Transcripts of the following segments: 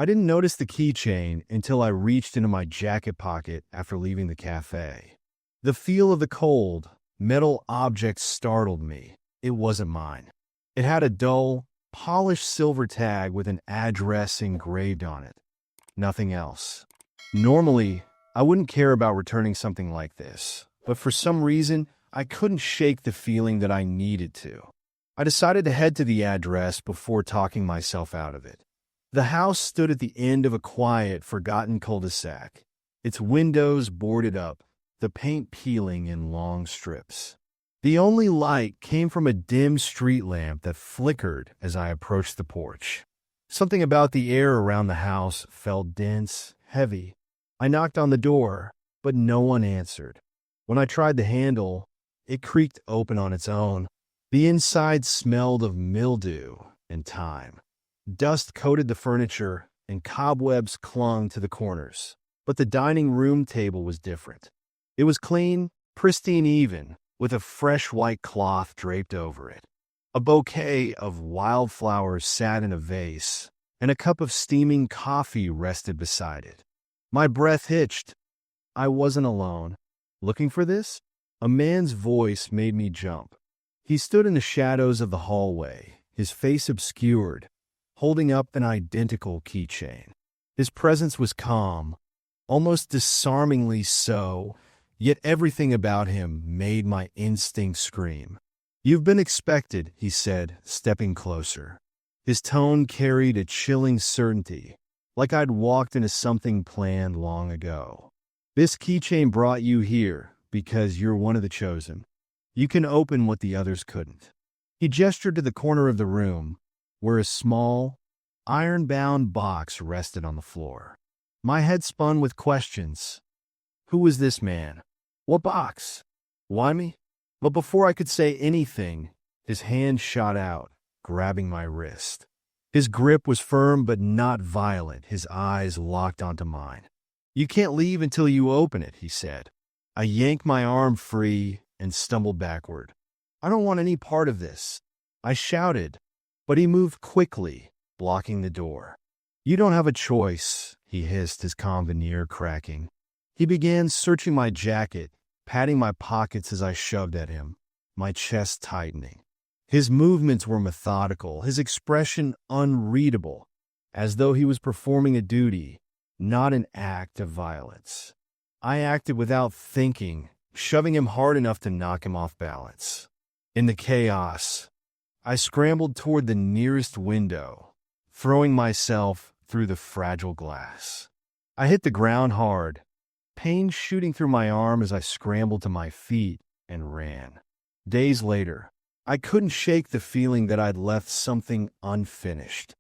I didn't notice the keychain until I reached into my jacket pocket after leaving the cafe. The feel of the cold, metal object startled me. It wasn't mine. It had a dull, polished silver tag with an address engraved on it. Nothing else. Normally, I wouldn't care about returning something like this, but for some reason, I couldn't shake the feeling that I needed to. I decided to head to the address before talking myself out of it. The house stood at the end of a quiet, forgotten cul-de-sac, its windows boarded up, the paint peeling in long strips. The only light came from a dim street lamp that flickered as I approached the porch. Something about the air around the house felt dense, heavy. I knocked on the door, but no one answered. When I tried the handle, it creaked open on its own. The inside smelled of mildew and time. Dust coated the furniture, and cobwebs clung to the corners. But the dining room table was different. It was clean, pristine even, with a fresh white cloth draped over it. A bouquet of wildflowers sat in a vase, and a cup of steaming coffee rested beside it. My breath hitched. I wasn't alone. Looking for this? A man's voice made me jump. He stood in the shadows of the hallway, his face obscured, holding up an identical keychain. His presence was calm, almost disarmingly so, yet everything about him made my instincts scream. "You've been expected," he said, stepping closer. His tone carried a chilling certainty, like I'd walked into something planned long ago. "This keychain brought you here because you're one of the chosen. You can open what the others couldn't." He gestured to the corner of the room, where a small, iron-bound box rested on the floor. My head spun with questions. Who was this man? What box? Why me? But before I could say anything, his hand shot out, grabbing my wrist. His grip was firm but not violent, his eyes locked onto mine. "You can't leave until you open it," he said. I yanked my arm free and stumbled backward. "I don't want any part of this," I shouted, but he moved quickly, blocking the door. "You don't have a choice," he hissed, his calm veneer cracking. He began searching my jacket, patting my pockets as I shoved at him, my chest tightening. His movements were methodical, his expression unreadable, as though he was performing a duty, not an act of violence. I acted without thinking, shoving him hard enough to knock him off balance. In the chaos, I scrambled toward the nearest window, throwing myself through the fragile glass. I hit the ground hard, pain shooting through my arm as I scrambled to my feet and ran. Days later, I couldn't shake the feeling that I'd left something unfinished.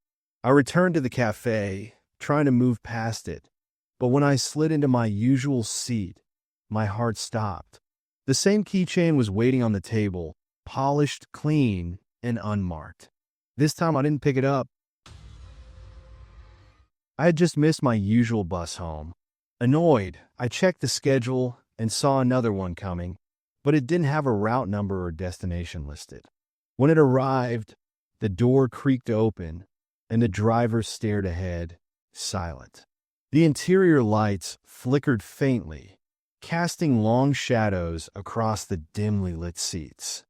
I returned to the cafe, trying to move past it, but when I slid into my usual seat, my heart stopped. The same keychain was waiting on the table, polished, clean, and unmarked. This time I didn't pick it up. I had just missed my usual bus home. Annoyed, I checked the schedule and saw another one coming, but it didn't have a route number or destination listed. When it arrived, the door creaked open, and the driver stared ahead, silent. The interior lights flickered faintly, casting long shadows across the dimly lit seats.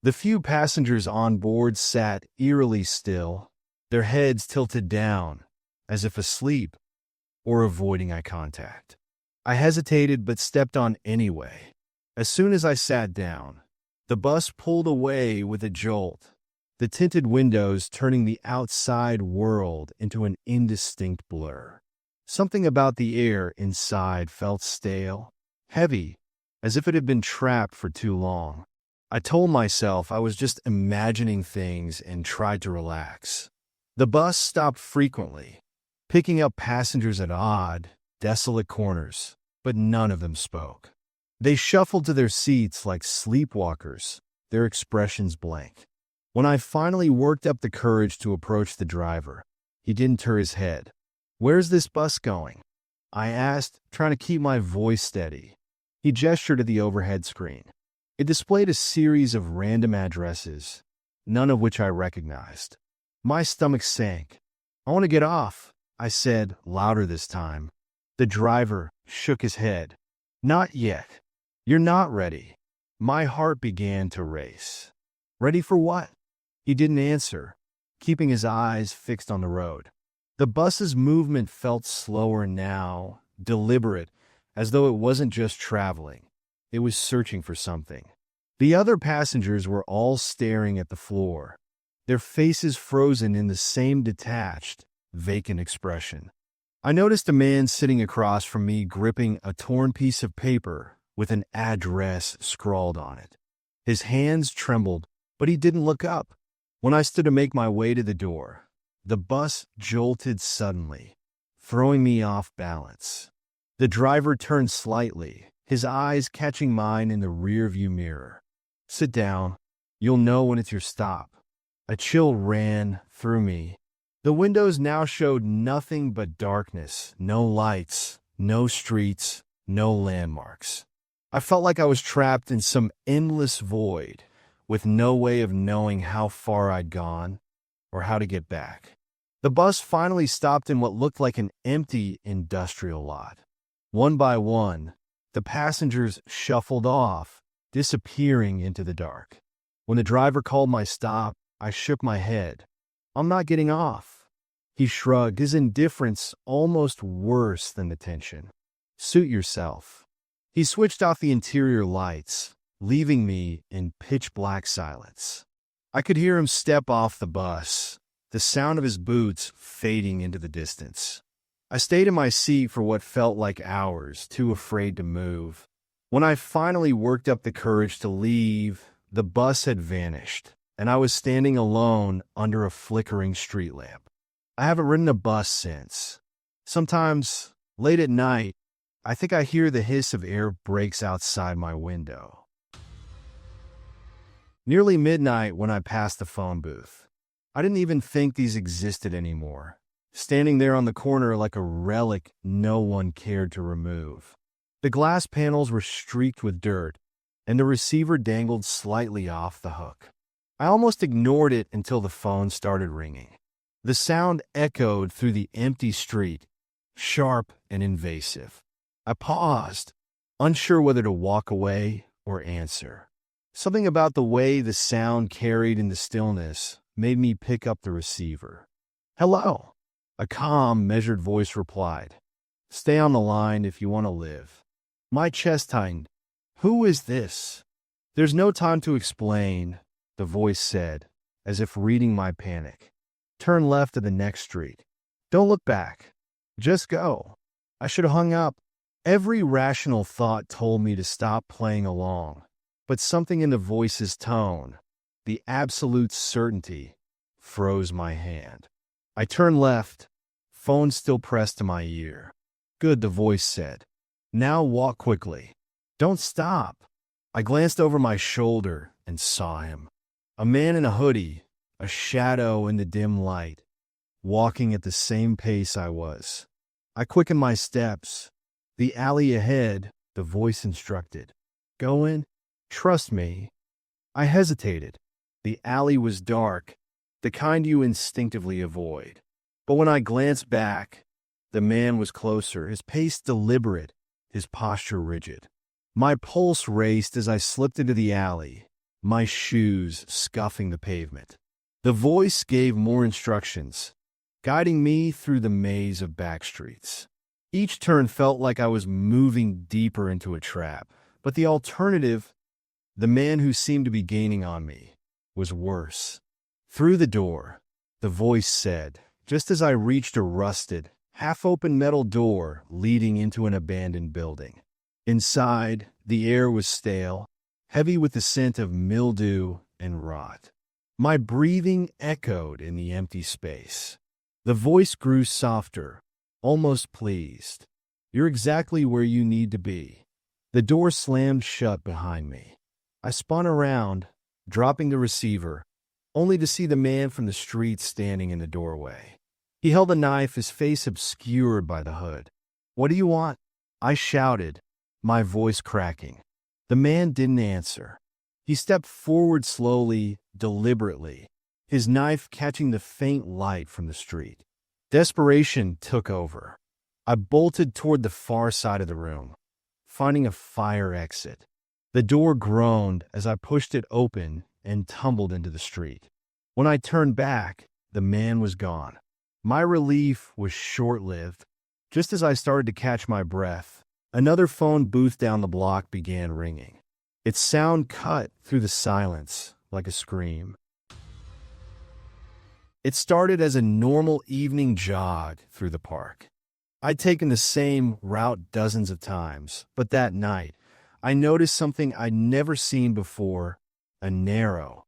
The few passengers on board sat eerily still, their heads tilted down, as if asleep or avoiding eye contact. I hesitated but stepped on anyway. As soon as I sat down, the bus pulled away with a jolt, the tinted windows turning the outside world into an indistinct blur. Something about the air inside felt stale, heavy, as if it had been trapped for too long. I told myself I was just imagining things and tried to relax. The bus stopped frequently, picking up passengers at odd, desolate corners, but none of them spoke. They shuffled to their seats like sleepwalkers, their expressions blank. When I finally worked up the courage to approach the driver, he didn't turn his head. "Where's this bus going?" I asked, trying to keep my voice steady. He gestured at the overhead screen. It displayed a series of random addresses, none of which I recognized. My stomach sank. "I want to get off," I said, louder this time. The driver shook his head. Not yet. You're not ready. My heart began to race. Ready for what? He didn't answer, keeping his eyes fixed on the road. The bus's movement felt slower now, deliberate, as though it wasn't just traveling. It was searching for something. The other passengers were all staring at the floor, their faces frozen in the same detached, vacant expression. I noticed a man sitting across from me gripping a torn piece of paper with an address scrawled on it. His hands trembled, but he didn't look up. When I stood to make my way to the door, the bus jolted suddenly, throwing me off balance. The driver turned slightly, his eyes catching mine in the rearview mirror. Sit down. You'll know when it's your stop. A chill ran through me. The windows now showed nothing but darkness, no lights, no streets, no landmarks. I felt like I was trapped in some endless void, with no way of knowing how far I'd gone or how to get back. The bus finally stopped in what looked like an empty industrial lot. One by one, the passengers shuffled off, disappearing into the dark. When the driver called my stop, I shook my head. I'm not getting off. He shrugged, his indifference almost worse than the tension. Suit yourself. He switched off the interior lights, leaving me in pitch-black silence. I could hear him step off the bus, the sound of his boots fading into the distance. I stayed in my seat for what felt like hours, too afraid to move. When I finally worked up the courage to leave, the bus had vanished, and I was standing alone under a flickering street lamp. I haven't ridden a bus since. Sometimes, late at night, I think I hear the hiss of air brakes outside my window. Nearly midnight when I passed the phone booth. I didn't even think these existed anymore, standing there on the corner like a relic no one cared to remove. The glass panels were streaked with dirt, and the receiver dangled slightly off the hook. I almost ignored it until the phone started ringing. The sound echoed through the empty street, sharp and invasive. I paused, unsure whether to walk away or answer. Something about the way the sound carried in the stillness made me pick up the receiver. Hello, a calm, measured voice replied. Stay on the line if you want to live. My chest tightened. Who is this? There's no time to explain, the voice said, as if reading my panic. Turn left to the next street. Don't look back. Just go. I should have hung up. Every rational thought told me to stop playing along, but something in the voice's tone, the absolute certainty, froze my hand. I turned left, phone still pressed to my ear. Good, the voice said. Now walk quickly. Don't stop. I glanced over my shoulder and saw him. A man in a hoodie, a shadow in the dim light, walking at the same pace I was. I quickened my steps. The alley ahead, the voice instructed. Go in. Trust me. I hesitated. The alley was dark, the kind you instinctively avoid. But when I glanced back, the man was closer, his pace deliberate, his posture rigid. My pulse raced as I slipped into the alley, my shoes scuffing the pavement. The voice gave more instructions, guiding me through the maze of back streets. Each turn felt like I was moving deeper into a trap, but the alternative, the man who seemed to be gaining on me, was worse. Through the door, the voice said, just as I reached a rusted, half-open metal door leading into an abandoned building. Inside, the air was stale, heavy with the scent of mildew and rot. My breathing echoed in the empty space. The voice grew softer, almost pleased. You're exactly where you need to be. The door slammed shut behind me. I spun around, dropping the receiver, only to see the man from the street standing in the doorway. He held a knife, his face obscured by the hood. What do you want? I shouted, my voice cracking. The man didn't answer. He stepped forward slowly, deliberately, his knife catching the faint light from the street. Desperation took over. I bolted toward the far side of the room, finding a fire exit. The door groaned as I pushed it open and tumbled into the street. When I turned back, the man was gone. My relief was short-lived. Just as I started to catch my breath, another phone booth down the block began ringing. Its sound cut through the silence like a scream. It started as a normal evening jog through the park. I'd taken the same route dozens of times, but that night, I noticed something I'd never seen before, a narrow,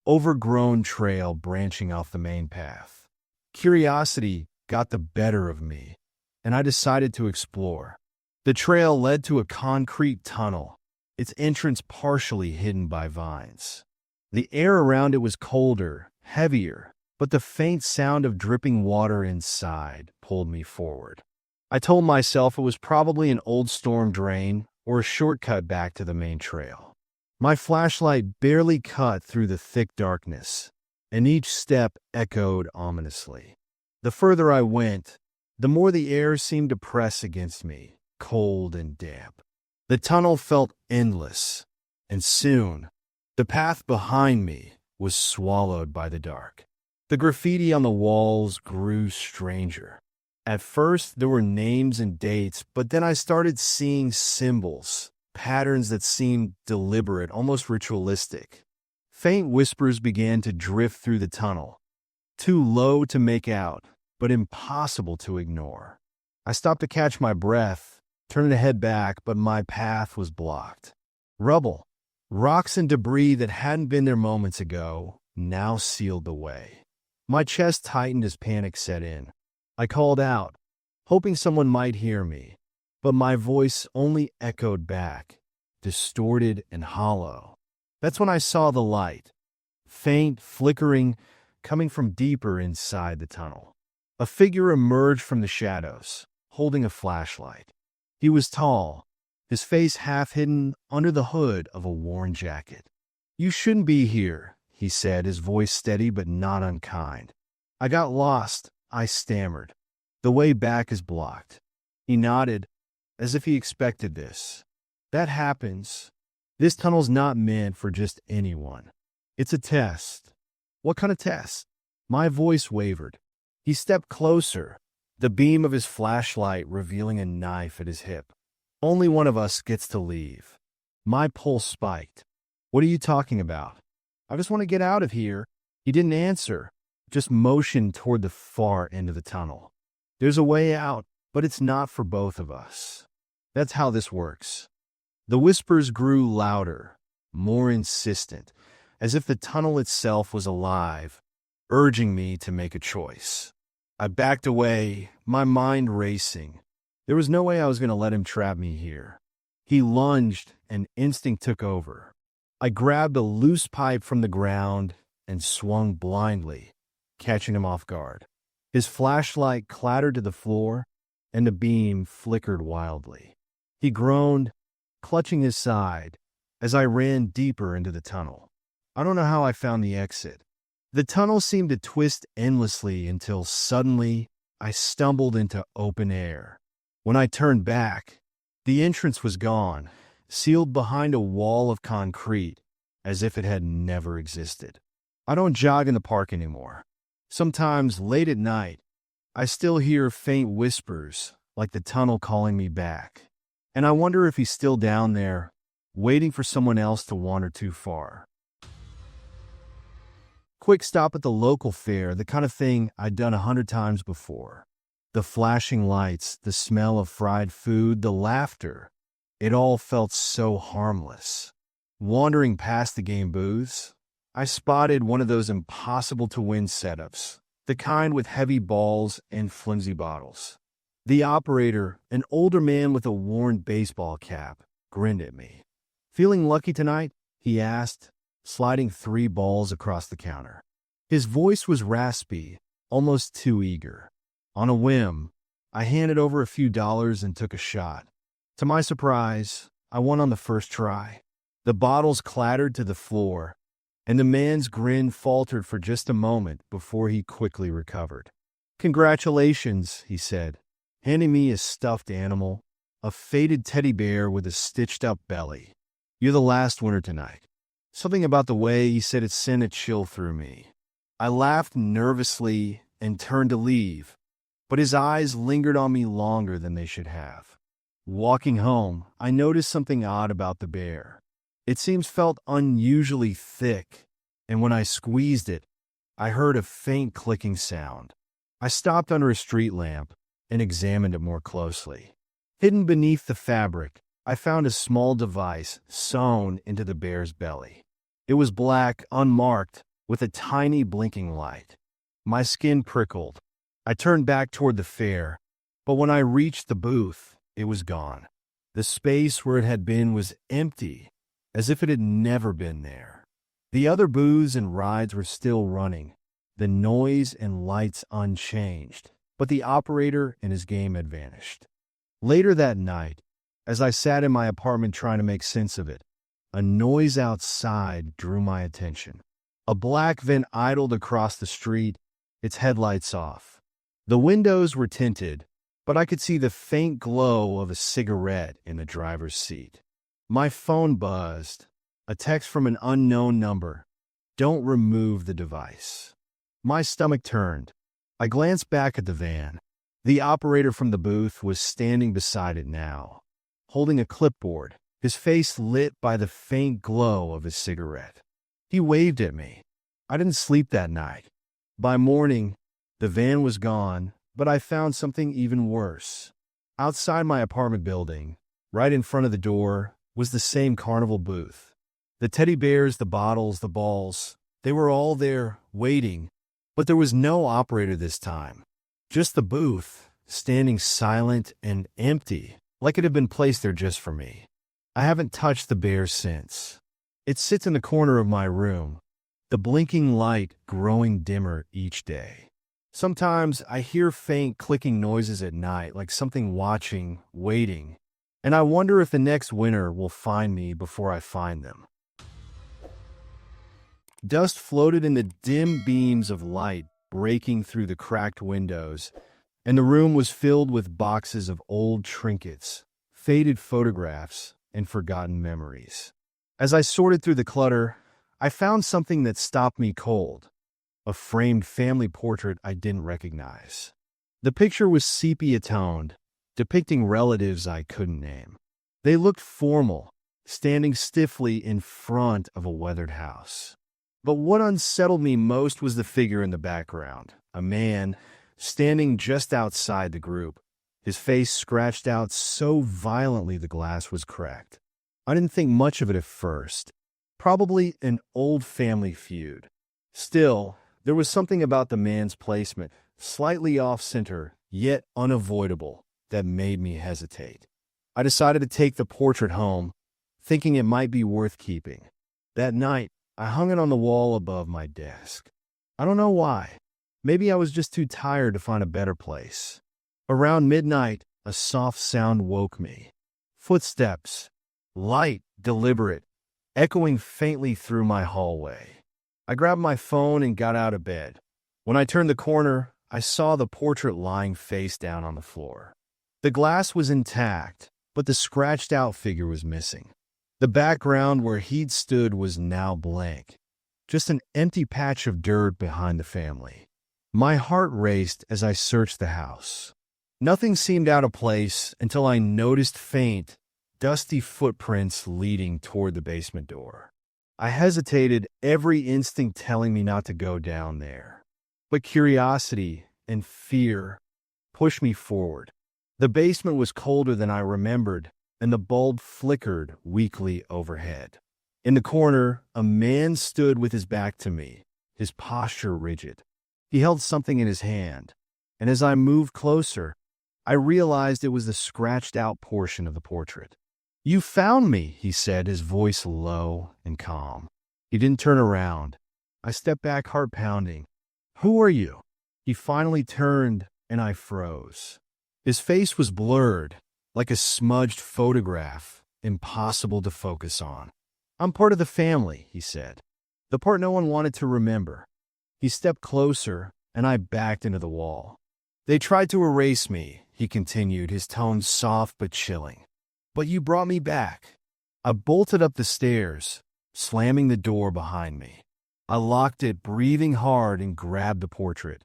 overgrown trail branching off the main path. Curiosity got the better of me, and I decided to explore. The trail led to a concrete tunnel, its entrance partially hidden by vines. The air around it was colder, heavier, but the faint sound of dripping water inside pulled me forward. I told myself it was probably an old storm drain or a shortcut back to the main trail. My flashlight barely cut through the thick darkness, and each step echoed ominously. The further I went, the more the air seemed to press against me, cold and damp. The tunnel felt endless, and soon, the path behind me was swallowed by the dark. The graffiti on the walls grew stranger. At first, there were names and dates, but then I started seeing symbols, patterns that seemed deliberate, almost ritualistic. Faint whispers began to drift through the tunnel, too low to make out, but impossible to ignore. I stopped to catch my breath, turned to head back, but my path was blocked. Rubble, rocks and debris that hadn't been there moments ago, now sealed the way. My chest tightened as panic set in. I called out, hoping someone might hear me, but my voice only echoed back, distorted and hollow. That's when I saw the light, faint, flickering, coming from deeper inside the tunnel. A figure emerged from the shadows, holding a flashlight. He was tall, his face half hidden under the hood of a worn jacket. "You shouldn't be here," he said, his voice steady but not unkind. "I got lost," I stammered. "The way back is blocked." He nodded, as if he expected this. "That happens. This tunnel's not meant for just anyone. It's a test." "What kind of test?" My voice wavered. He stepped closer, the beam of his flashlight revealing a knife at his hip. "Only one of us gets to leave." My pulse spiked. "What are you talking about?" "I just want to get out of here." He didn't answer, just motioned toward the far end of the tunnel. "There's a way out, but it's not for both of us. That's how this works." The whispers grew louder, more insistent, as if the tunnel itself was alive, urging me to make a choice. I backed away, my mind racing. There was no way I was going to let him trap me here. He lunged, and instinct took over. I grabbed a loose pipe from the ground and swung blindly, catching him off guard. His flashlight clattered to the floor, and the beam flickered wildly. He groaned, clutching his side, as I ran deeper into the tunnel. I don't know how I found the exit. The tunnel seemed to twist endlessly until suddenly I stumbled into open air. When I turned back, the entrance was gone, sealed behind a wall of concrete, as if it had never existed. I don't jog in the park anymore. Sometimes, late at night, I still hear faint whispers, like the tunnel calling me back. And I wonder if he's still down there, waiting for someone else to wander too far. Quick stop at the local fair, the kind of thing I'd done 100 times before. The flashing lights, the smell of fried food, the laughter. It all felt so harmless. Wandering past the game booths, I spotted one of those impossible-to-win setups, the kind with heavy balls and flimsy bottles. The operator, an older man with a worn baseball cap, grinned at me. "Feeling lucky tonight?" he asked, sliding 3 balls across the counter. His voice was raspy, almost too eager. On a whim, I handed over a few dollars and took a shot. To my surprise, I won on the first try. The bottles clattered to the floor, and the man's grin faltered for just a moment before he quickly recovered. "Congratulations," he said, handing me a stuffed animal, a faded teddy bear with a stitched-up belly. "You're the last winner tonight." Something about the way he said it sent a chill through me. I laughed nervously and turned to leave, but his eyes lingered on me longer than they should have. Walking home, I noticed something odd about the bear. It felt unusually thick, and when I squeezed it, I heard a faint clicking sound. I stopped under a street lamp and examined it more closely. Hidden beneath the fabric, I found a small device sewn into the bear's belly. It was black, unmarked, with a tiny blinking light. My skin prickled. I turned back toward the fair, but when I reached the booth, it was gone. The space where it had been was empty, as if it had never been there. The other booths and rides were still running, the noise and lights unchanged, but the operator and his game had vanished. Later that night, as I sat in my apartment trying to make sense of it, a noise outside drew my attention. A black van idled across the street, its headlights off. The windows were tinted, but I could see the faint glow of a cigarette in the driver's seat. My phone buzzed. A text from an unknown number. "Don't remove the device." My stomach turned. I glanced back at the van. The operator from the booth was standing beside it now, holding a clipboard, his face lit by the faint glow of his cigarette. He waved at me. I didn't sleep that night. By morning, the van was gone, but I found something even worse. Outside my apartment building, right in front of the door, was the same carnival booth. The teddy bears, the bottles, the balls, they were all there, waiting. But there was no operator this time. Just the booth, standing silent and empty, like it had been placed there just for me. I haven't touched the bear since. It sits in the corner of my room, the blinking light growing dimmer each day. Sometimes I hear faint clicking noises at night, like something watching, waiting, and I wonder if the next winner will find me before I find them. Dust floated in the dim beams of light breaking through the cracked windows, and the room was filled with boxes of old trinkets, faded photographs, and forgotten memories. As I sorted through the clutter, I found something that stopped me cold. A framed family portrait I didn't recognize. The picture was sepia-toned, depicting relatives I couldn't name. They looked formal, standing stiffly in front of a weathered house. But what unsettled me most was the figure in the background, a man standing just outside the group, his face scratched out so violently the glass was cracked. I didn't think much of it at first. Probably an old family feud. Still, there was something about the man's placement, slightly off-center, yet unavoidable, that made me hesitate. I decided to take the portrait home, thinking it might be worth keeping. That night, I hung it on the wall above my desk. I don't know why. Maybe I was just too tired to find a better place. Around midnight, a soft sound woke me. Footsteps, light, deliberate, echoing faintly through my hallway. I grabbed my phone and got out of bed. When I turned the corner, I saw the portrait lying face down on the floor. The glass was intact, but the scratched-out figure was missing. The background where he'd stood was now blank, just an empty patch of dirt behind the family. My heart raced as I searched the house. Nothing seemed out of place until I noticed faint, dusty footprints leading toward the basement door. I hesitated, every instinct telling me not to go down there. But curiosity and fear pushed me forward. The basement was colder than I remembered, and the bulb flickered weakly overhead. In the corner, a man stood with his back to me, his posture rigid. He held something in his hand, and as I moved closer, I realized it was the scratched-out portion of the portrait. "You found me," he said, his voice low and calm. He didn't turn around. I stepped back, heart pounding. "Who are you?" He finally turned, and I froze. His face was blurred, like a smudged photograph, impossible to focus on. "I'm part of the family," he said. "The part no one wanted to remember." He stepped closer, and I backed into the wall. They tried to erase me, he continued, his tone soft but chilling. But you brought me back. I bolted up the stairs, slamming the door behind me. I locked it, breathing hard, and grabbed the portrait.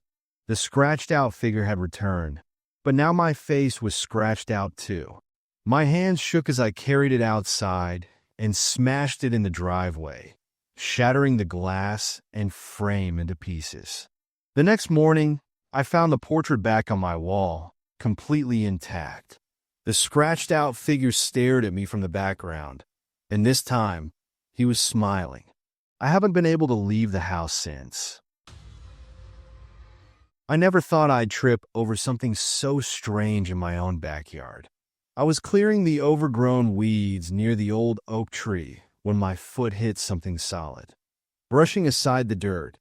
The scratched-out figure had returned, but now my face was scratched out too. My hands shook as I carried it outside and smashed it in the driveway, shattering the glass and frame into pieces. The next morning, I found the portrait back on my wall, completely intact. The scratched-out figure stared at me from the background, and this time, he was smiling. I haven't been able to leave the house since. I never thought I'd trip over something so strange in my own backyard. I was clearing the overgrown weeds near the old oak tree when my foot hit something solid. Brushing aside the dirt,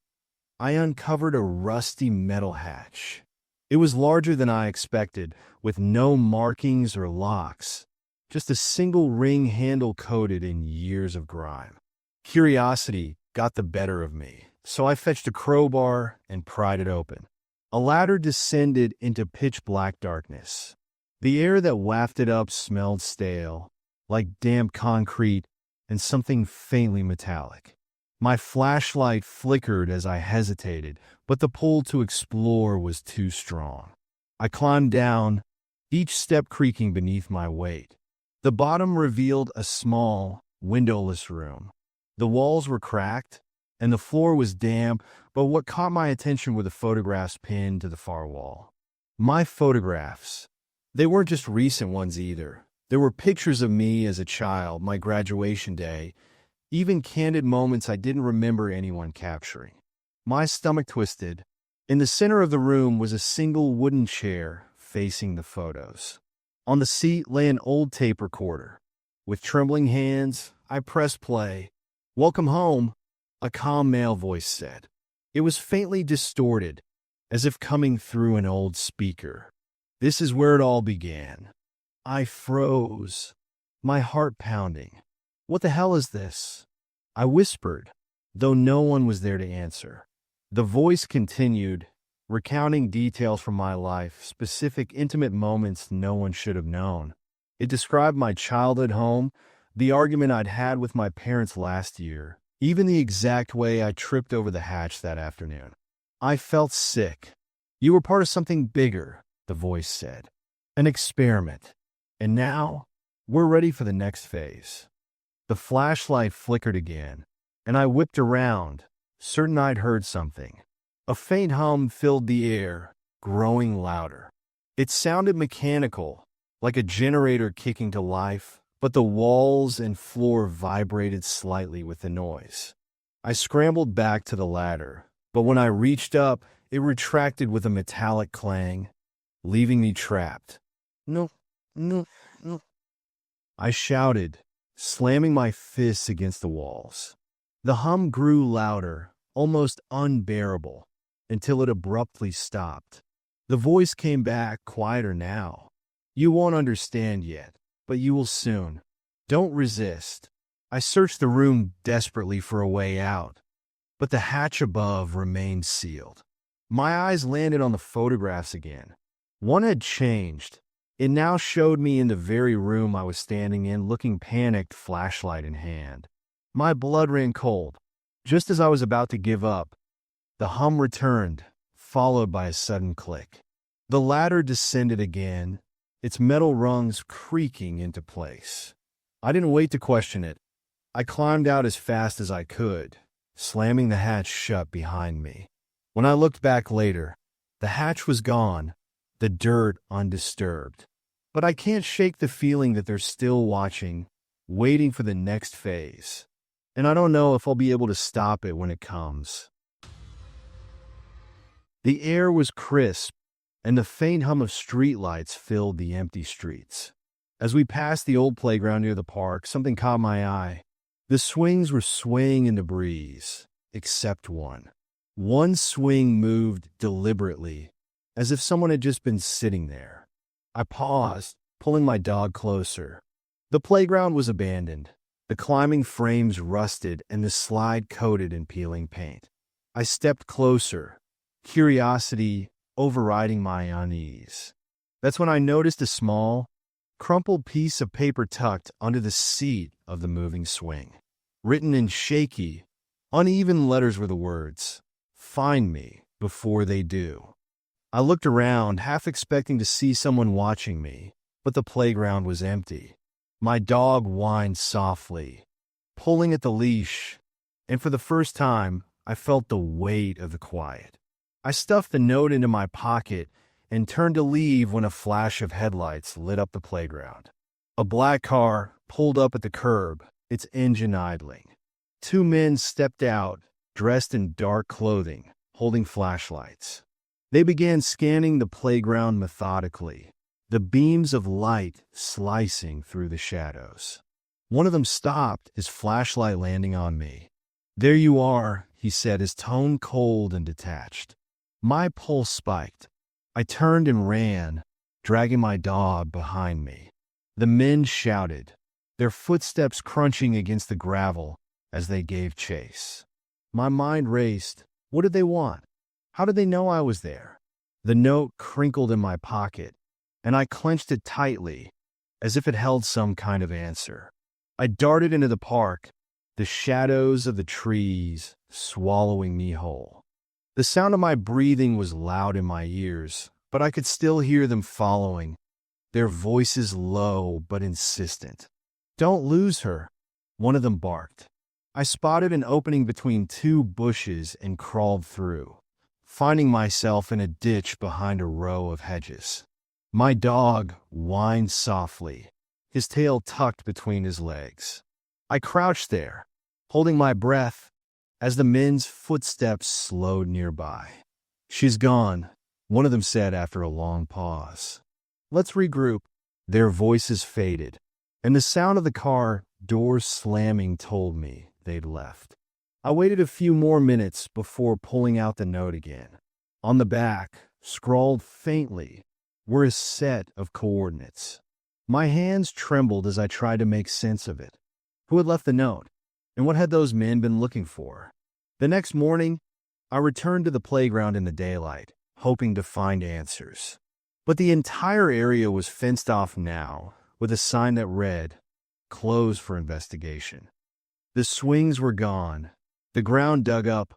I uncovered a rusty metal hatch. It was larger than I expected, with no markings or locks, just a single ring handle coated in years of grime. Curiosity got the better of me, so I fetched a crowbar and pried it open. A ladder descended into pitch-black darkness. The air that wafted up smelled stale, like damp concrete and something faintly metallic. My flashlight flickered as I hesitated, but the pull to explore was too strong. I climbed down, each step creaking beneath my weight. The bottom revealed a small, windowless room. The walls were cracked, and the floor was damp, but what caught my attention were the photographs pinned to the far wall. My photographs. They weren't just recent ones either. There were pictures of me as a child, my graduation day, even candid moments I didn't remember anyone capturing. My stomach twisted. In the center of the room was a single wooden chair facing the photos. On the seat lay an old tape recorder. With trembling hands, I pressed play. "Welcome home," a calm male voice said. It was faintly distorted, as if coming through an old speaker. This is where it all began. I froze, my heart pounding. "What the hell is this?" I whispered, though no one was there to answer. The voice continued, recounting details from my life, specific intimate moments no one should have known. It described my childhood home, the argument I'd had with my parents last year, even the exact way I tripped over the hatch that afternoon. I felt sick. "You were part of something bigger," the voice said. "An experiment. And now, we're ready for the next phase." The flashlight flickered again, and I whipped around, certain I'd heard something. A faint hum filled the air, growing louder. It sounded mechanical, like a generator kicking to life, but the walls and floor vibrated slightly with the noise. I scrambled back to the ladder, but when I reached up, it retracted with a metallic clang, leaving me trapped. "No, no, no," I shouted, slamming my fists against the walls. The hum grew louder, almost unbearable, until it abruptly stopped. The voice came back, quieter now. "You won't understand yet, but you will soon. Don't resist." I searched the room desperately for a way out, but the hatch above remained sealed. My eyes landed on the photographs again. One had changed. It now showed me in the very room I was standing in, looking panicked, flashlight in hand. My blood ran cold. Just as I was about to give up, the hum returned, followed by a sudden click. The ladder descended again, its metal rungs creaking into place. I didn't wait to question it. I climbed out as fast as I could, slamming the hatch shut behind me. When I looked back later, the hatch was gone, the dirt undisturbed. But I can't shake the feeling that they're still watching, waiting for the next phase. And I don't know if I'll be able to stop it when it comes. The air was crisp, and the faint hum of streetlights filled the empty streets. As we passed the old playground near the park, something caught my eye. The swings were swaying in the breeze, except one. One swing moved deliberately, as if someone had just been sitting there. I paused, pulling my dog closer. The playground was abandoned, the climbing frames rusted and the slide coated in peeling paint. I stepped closer, curiosity overriding my unease. That's when I noticed a small, crumpled piece of paper tucked under the seat of the moving swing. Written in shaky, uneven letters were the words, "Find me before they do." I looked around, half expecting to see someone watching me, but the playground was empty. My dog whined softly, pulling at the leash, and for the first time, I felt the weight of the quiet. I stuffed the note into my pocket and turned to leave when a flash of headlights lit up the playground. A black car pulled up at the curb, its engine idling. Two men stepped out, dressed in dark clothing, holding flashlights. They began scanning the playground methodically, the beams of light slicing through the shadows. One of them stopped, his flashlight landing on me. "There you are," he said, his tone cold and detached. My pulse spiked. I turned and ran, dragging my dog behind me. The men shouted, their footsteps crunching against the gravel as they gave chase. My mind raced. What did they want? How did they know I was there? The note crinkled in my pocket, and I clenched it tightly, as if it held some kind of answer. I darted into the park, the shadows of the trees swallowing me whole. The sound of my breathing was loud in my ears, but I could still hear them following, their voices low but insistent. "Don't lose her," one of them barked. I spotted an opening between two bushes and crawled through, finding myself in a ditch behind a row of hedges. My dog whined softly, his tail tucked between his legs. I crouched there, holding my breath, as the men's footsteps slowed nearby. "She's gone," one of them said after a long pause. "Let's regroup." Their voices faded, and the sound of the car doors slamming told me they'd left. I waited a few more minutes before pulling out the note again. On the back, scrawled faintly, were a set of coordinates. My hands trembled as I tried to make sense of it. Who had left the note? And what had those men been looking for? The next morning, I returned to the playground in the daylight, hoping to find answers. But the entire area was fenced off now, with a sign that read, "Closed for investigation." The swings were gone, the ground dug up,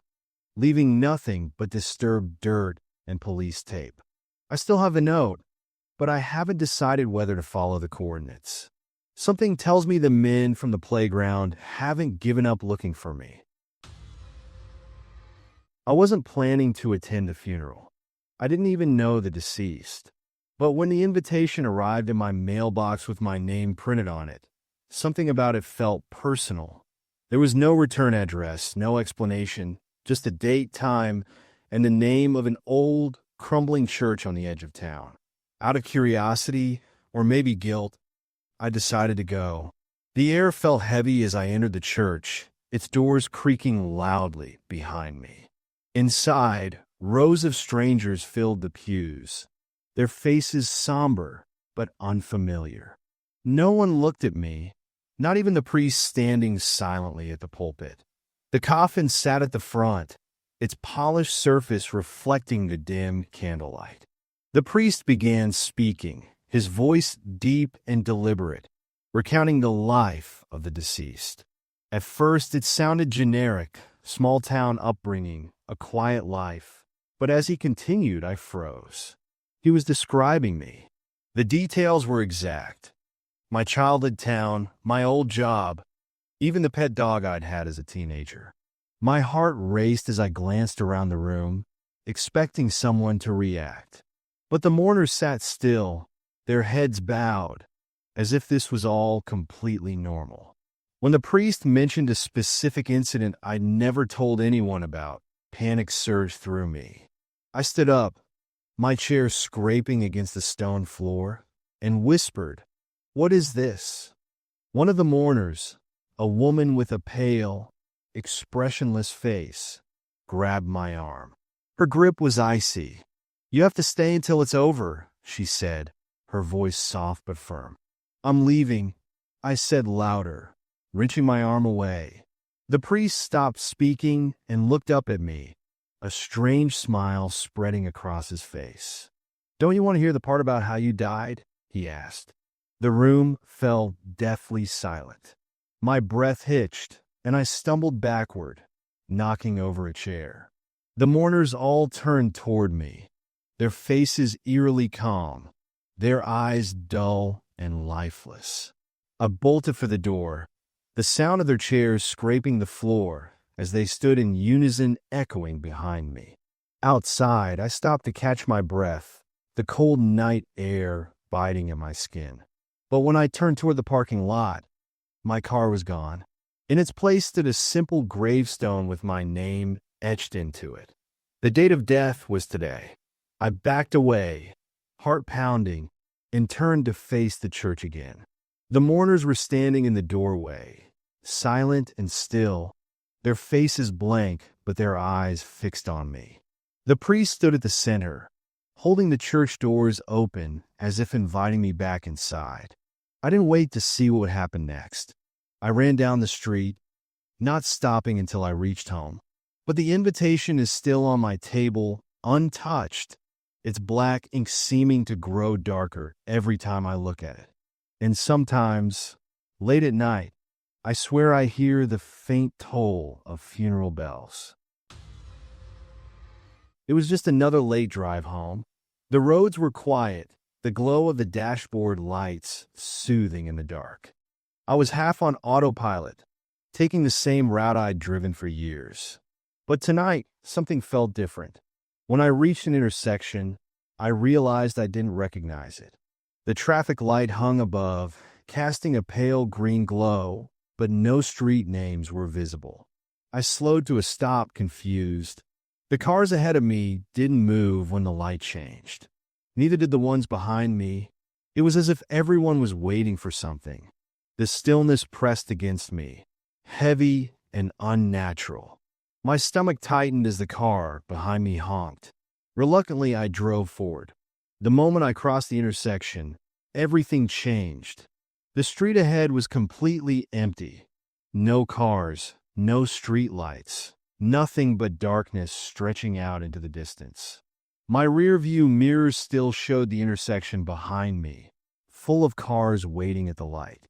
leaving nothing but disturbed dirt and police tape. I still have the note, but I haven't decided whether to follow the coordinates. Something tells me the men from the playground haven't given up looking for me. I wasn't planning to attend the funeral. I didn't even know the deceased. But when the invitation arrived in my mailbox with my name printed on it, something about it felt personal. There was no return address, no explanation, just a date, time, and the name of an old, crumbling church on the edge of town. Out of curiosity, or maybe guilt, I decided to go. The air felt heavy as I entered the church, its doors creaking loudly behind me. Inside, rows of strangers filled the pews, their faces somber but unfamiliar. No one looked at me, not even the priest standing silently at the pulpit. The coffin sat at the front, its polished surface reflecting the dim candlelight. The priest began speaking, his voice deep and deliberate, recounting the life of the deceased. At first, it sounded generic, small-town upbringing, a quiet life. But as he continued, I froze. He was describing me. The details were exact. My childhood town, my old job, even the pet dog I'd had as a teenager. My heart raced as I glanced around the room, expecting someone to react. But the mourners sat still, their heads bowed, as if this was all completely normal. When the priest mentioned a specific incident I'd never told anyone about, panic surged through me. I stood up, my chair scraping against the stone floor, and whispered, "What is this?" One of the mourners, a woman with a pale, expressionless face, grabbed my arm. Her grip was icy. "You have to stay until it's over," she said, her voice soft but firm. "I'm leaving," I said louder, wrenching my arm away. The priest stopped speaking and looked up at me, a strange smile spreading across his face. "Don't you want to hear the part about how you died?" he asked. The room fell deathly silent. My breath hitched, and I stumbled backward, knocking over a chair. The mourners all turned toward me, their faces eerily calm, their eyes dull and lifeless. I bolted for the door, the sound of their chairs scraping the floor as they stood in unison echoing behind me. Outside, I stopped to catch my breath, the cold night air biting in my skin. But when I turned toward the parking lot, my car was gone. In its place stood a simple gravestone with my name etched into it. The date of death was today. I backed away, heart pounding, and turned to face the church again. The mourners were standing in the doorway, silent and still, their faces blank but their eyes fixed on me. The priest stood at the center, holding the church doors open as if inviting me back inside. I didn't wait to see what would happen next. I ran down the street, not stopping until I reached home. But the invitation is still on my table, untouched, its black ink seeming to grow darker every time I look at it. And sometimes, late at night, I swear I hear the faint toll of funeral bells. It was just another late drive home. The roads were quiet, the glow of the dashboard lights soothing in the dark. I was half on autopilot, taking the same route I'd driven for years. But tonight, something felt different. When I reached an intersection, I realized I didn't recognize it. The traffic light hung above, casting a pale green glow, but no street names were visible. I slowed to a stop, confused. The cars ahead of me didn't move when the light changed. Neither did the ones behind me. It was as if everyone was waiting for something. The stillness pressed against me, heavy and unnatural. My stomach tightened as the car behind me honked. Reluctantly, I drove forward. The moment I crossed the intersection, everything changed. The street ahead was completely empty. No cars, no streetlights, nothing but darkness stretching out into the distance. My rearview mirrors still showed the intersection behind me, full of cars waiting at the light.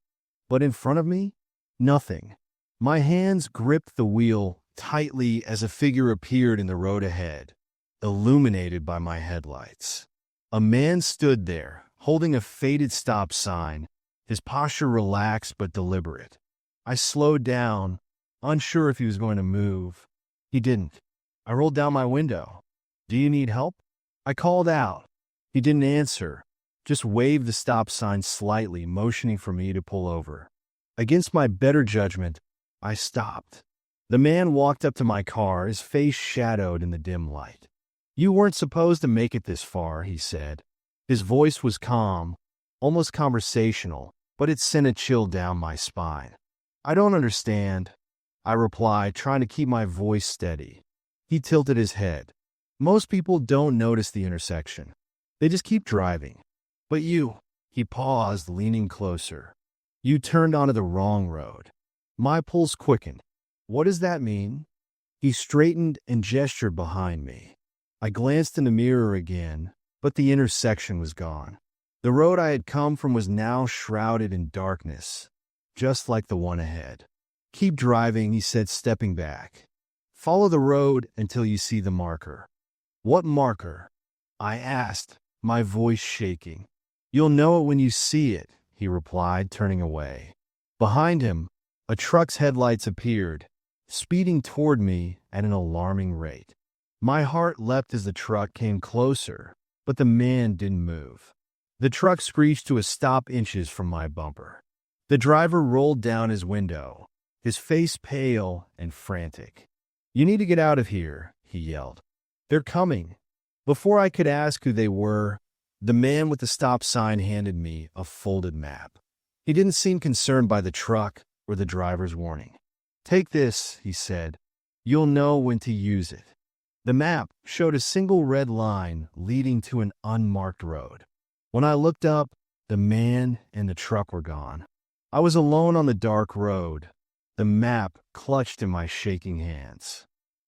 But in front of me, nothing. My hands gripped the wheel tightly as a figure appeared in the road ahead, illuminated by my headlights. A man stood there, holding a faded stop sign, his posture relaxed but deliberate. I slowed down, unsure if he was going to move. He didn't. I rolled down my window. "Do you need help?" I called out. He didn't answer, just waved the stop sign slightly, motioning for me to pull over. Against my better judgment, I stopped. The man walked up to my car, his face shadowed in the dim light. "You weren't supposed to make it this far," he said. His voice was calm, almost conversational, but it sent a chill down my spine. "I don't understand," I replied, trying to keep my voice steady. He tilted his head. "Most people don't notice the intersection. They just keep driving. But you," he paused, leaning closer. "You turned onto the wrong road." My pulse quickened. "What does that mean?" He straightened and gestured behind me. I glanced in the mirror again, but the intersection was gone. The road I had come from was now shrouded in darkness, just like the one ahead. "Keep driving," he said, stepping back. "Follow the road until you see the marker." "What marker?" I asked, my voice shaking. "You'll know it when you see it," he replied, turning away. Behind him, a truck's headlights appeared, speeding toward me at an alarming rate. My heart leapt as the truck came closer, but the man didn't move. The truck screeched to a stop inches from my bumper. The driver rolled down his window, his face pale and frantic. "You need to get out of here," he yelled. "They're coming." Before I could ask who they were, the man with the stop sign handed me a folded map. He didn't seem concerned by the truck or the driver's warning. "Take this," he said. "You'll know when to use it." The map showed a single red line leading to an unmarked road. When I looked up, the man and the truck were gone. I was alone on the dark road, the map clutched in my shaking hands.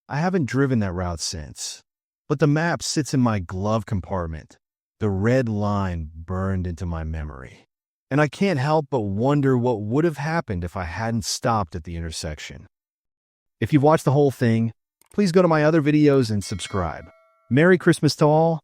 I haven't driven that route since. But the map sits in my glove compartment, the red line burned into my memory. And I can't help but wonder what would have happened if I hadn't stopped at the intersection. If you've watched the whole thing, please go to my other videos and subscribe. Merry Christmas to all,